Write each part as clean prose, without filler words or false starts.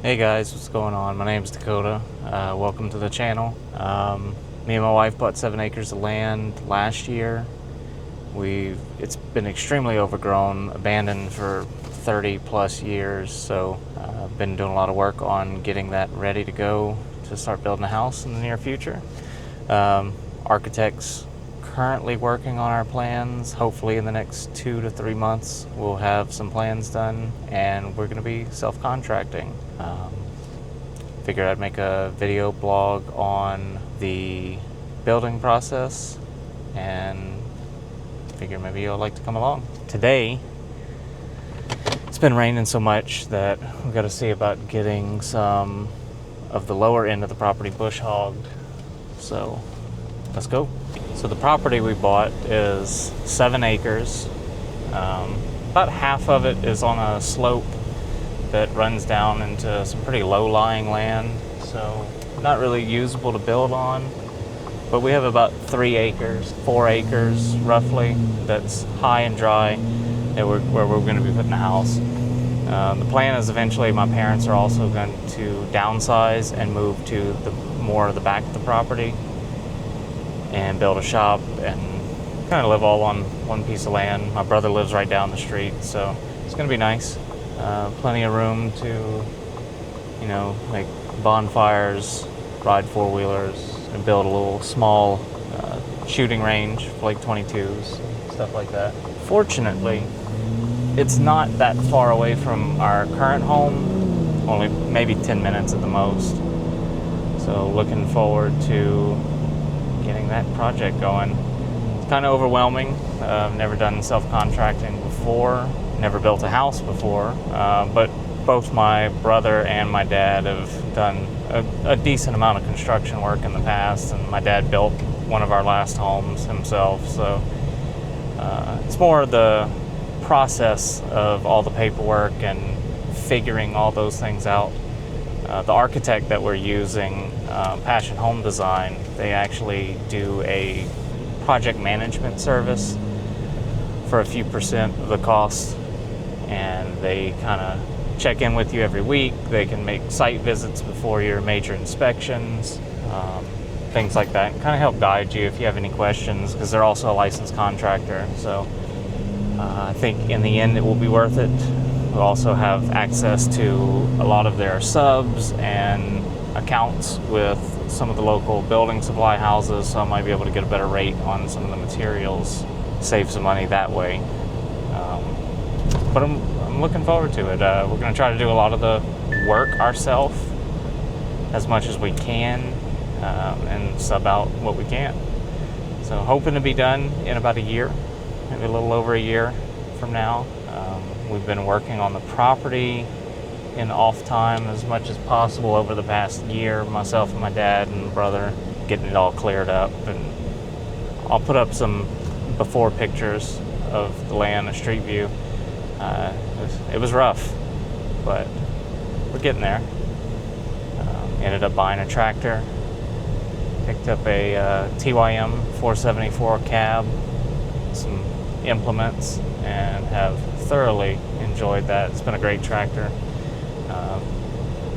Hey guys, what's going on? My name's Dakota. Welcome to the channel. Me and my wife bought 7 acres of land last year. It's been extremely overgrown, abandoned for 30 plus years, so I've been doing a lot of work on getting that ready to go to start building a house in the near future. Architects currently working on our plans. Hopefully in the next 2 to 3 months we'll have some plans done and we're going to be self-contracting. Figured I'd make a video blog on the building process and figure maybe you'll like to come along. Today it's been raining so much that we've got to see about getting some of the lower end of the property bush hogged. So let's go. So the property we bought is 7 acres. About half of it is on a slope that runs down into some pretty low-lying land, so not really usable to build on. But we have about 3 acres, 4 acres roughly, that's high and dry, where we're going to be putting a house. The plan is eventually my parents are also going to downsize and move to more of the back of the property and build a shop and kind of live all on one piece of land. My brother lives right down the street, so it's going to be nice. Plenty of room to, make bonfires, ride four-wheelers, and build a little small shooting range for like 22s, stuff like that. Fortunately, it's not that far away from our current home, only maybe 10 minutes at the most. So looking forward to getting that project going. It's kind of overwhelming. I've never done self-contracting before. Never built a house before, but both my brother and my dad have done a decent amount of construction work in the past, and my dad built one of our last homes himself, so it's more the process of all the paperwork and figuring all those things out. The architect that we're using, Passion Home Design, they actually do a project management service for a few percent of the cost, and they kind of check in with you every week. They can make site visits before your major inspections, things like that, and kind of help guide you if you have any questions, because they're also a licensed contractor. So I think in the end it will be worth it. We'll also have access to a lot of their subs and accounts with some of the local building supply houses, so I might be able to get a better rate on some of the materials, save some money that way. But I'm looking forward to it. We're going to try to do a lot of the work ourselves as much as we can, and sub out what we can. So hoping to be done in about a year, maybe a little over a year from now. We've been working on the property in off time as much as possible over the past year, myself and my dad and brother, getting it all cleared up. And I'll put up some before pictures of the land, a street view. It was rough, but we're getting there. Ended up buying a tractor, picked up a TYM 474 cab, some implements, and have thoroughly enjoyed that. It's been a great tractor.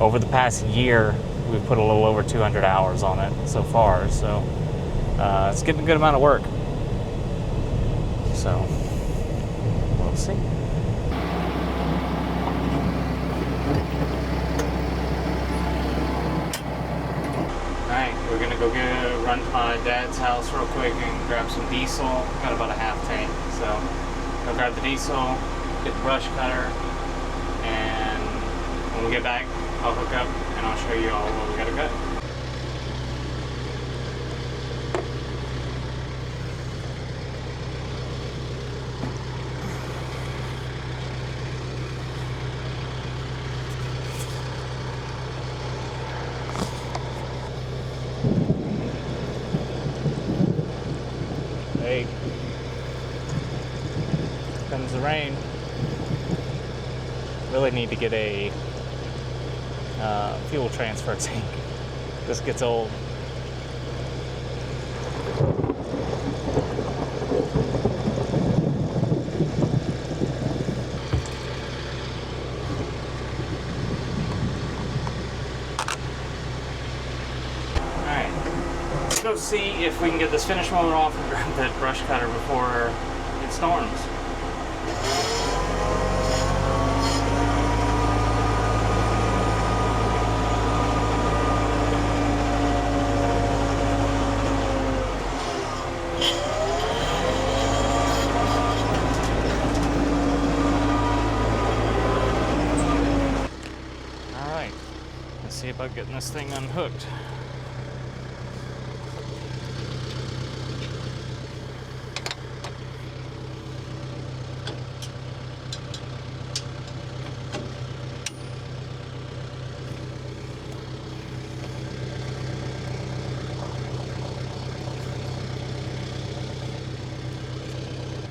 Over the past year, we've put a little over 200 hours on it so far, so it's getting a good amount of work. So we'll see. Alright, we're gonna go run to my dad's house real quick and grab some diesel. Got about a half tank, so go grab the diesel, get the brush cutter, and when we get back, I'll hook up and I'll show you all what we gotta cut. Hey, here comes the rain. Really need to get a fuel transfer tank. This gets old. let's go see if we can get this finish mower off and grab that brush cutter before it storms. Alright, let's see about getting this thing unhooked.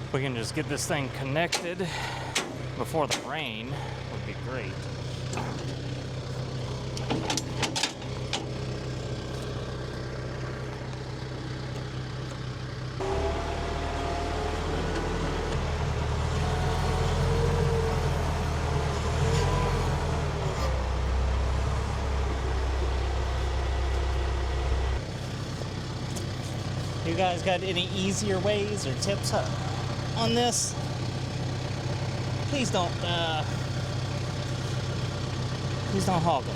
If we can just get this thing connected before the rain, would be great. You guys got any easier ways or tips on this? Please don't hog them.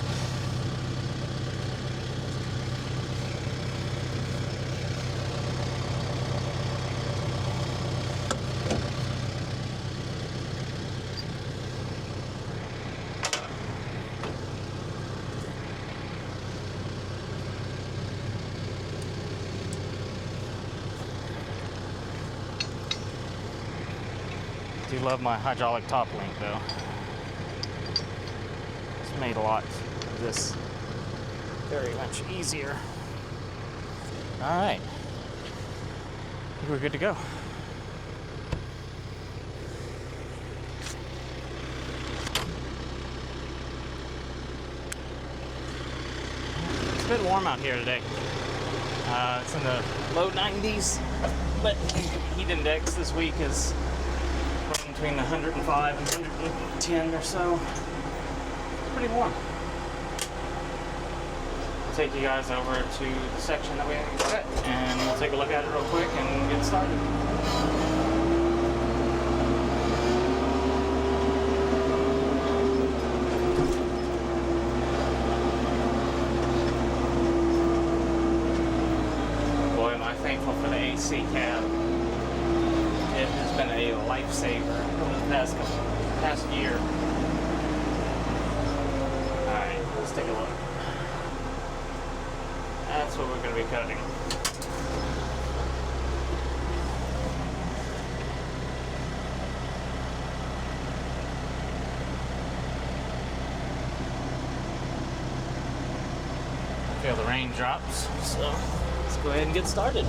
Do love my hydraulic top link though. It's made a lot of this very much easier. All right, I think we're good to go. It's a bit warm out here today. It's in the low 90s, but heat index this week is between 105 and 110 or so. Pretty warm. I'll take you guys over to the section that we haven't cut, and we'll take a look at it real quick and get started. Boy, am I thankful for the AC cab. It has been a lifesaver over the past year. Alright, let's take a look. That's what we're going to be cutting. I feel the raindrops, so let's go ahead and get started.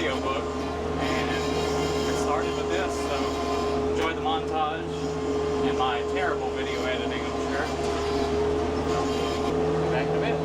audiobook and get started. ended with this, so enjoy the montage and my terrible video editing, I'm sure. So, back in a bit.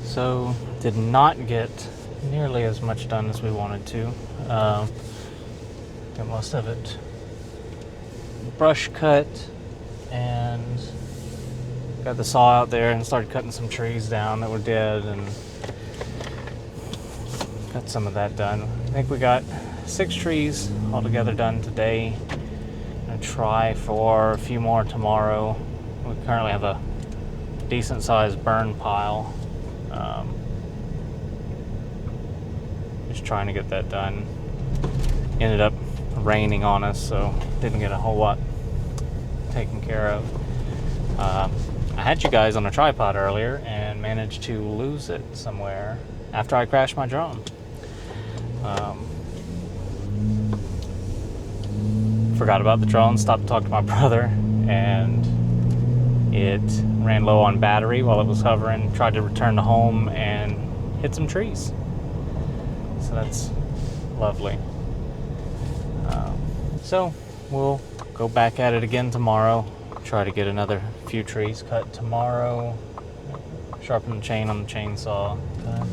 So did not get nearly as much done as we wanted to. Got most of it brush cut, and got the saw out there and started cutting some trees down that were dead, and got some of that done. I think we got 6 trees altogether done today. I'm gonna try for a few more tomorrow. We currently have a decent sized burn pile. Just trying to get that done. Ended up raining on us, so didn't get a whole lot taken care of. I had you guys on a tripod earlier and managed to lose it somewhere after I crashed my drone. Forgot about the drone, stopped to talk to my brother, and it ran low on battery while it was hovering. Tried to return to home and hit some trees. So that's lovely. So we'll go back at it again tomorrow. Try to get another few trees cut tomorrow. Sharpen the chain on the chainsaw.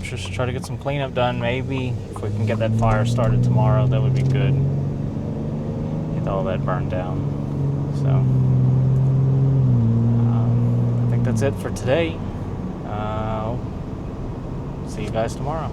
Just try to get some cleanup done. Maybe if we can get that fire started tomorrow, that would be good. Get all that burned down. So I think that's it for today. See you guys tomorrow.